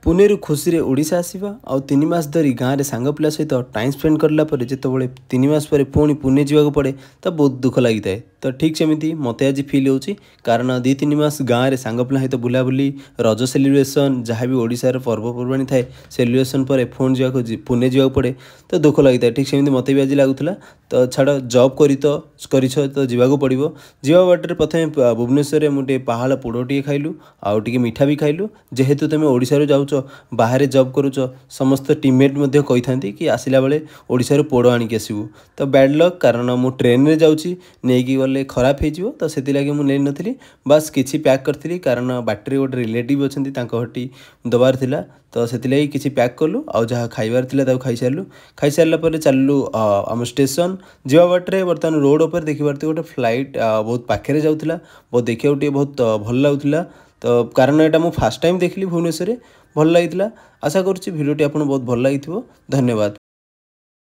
पुनेरु खुशी ओडिशा आसवा आउ 3 मास धरी गाँव में सांग पिला सहित टाइम स्पेंड करला जिते 3 मास पर पुणी पुणे जावाक पड़े तो बहुत दुख लगी था। तो ठीक सेमती मत आज फिल हो कारण 2-3 मास गाँव में सांग पिला सहित बुलाबुली रज सेलिब्रेसन जहाँ भी ओडिशार पर्वपर्वाणी थाए सेलिब्रेसन पर फोन जावाक पुणे जावाक पड़े तो दुख लगी था। ठीक सेमती मत भी आज लगुला। तो छाड़ जॉब तो जावाक पड़ो जा बाटर प्रथम भुवनेश्वर मुझे पहाड़ पोड़ टे खाइलु आउ टे मीठा भी खाइलु जेहेतु तुम ओडिशार जाऊँ बाहर जॉब करुच समस्त टीममेट कही था कि आसला बेले ओडिशार पोड़ आणिक आसबू। तो बैड लक कारण मु ट्रेन में जाऊँगी नहीं गले खराब हो तो से लगे मुझे नी बास किसी पैक करी कारण बाटर गोटे रिलेटिव अच्छा हटी दबार थिला तो से किसी पैक कलु आउ जहाँ खाइबार थिला खाई सारापर चलू आम स्टेशन जा बाटे बर्तमान रोड पर देखिए गोटे फ्लाइट बहुत पाखे जाऊला बहुत देखा बहुत भल लगुला। तो कारण यहाँ मुझे फास्ट टाइम देखली भुवनेश्वर भल लगी। आशा करुँच भिडियोटी आपको बहुत भल लगी। धन्यवाद।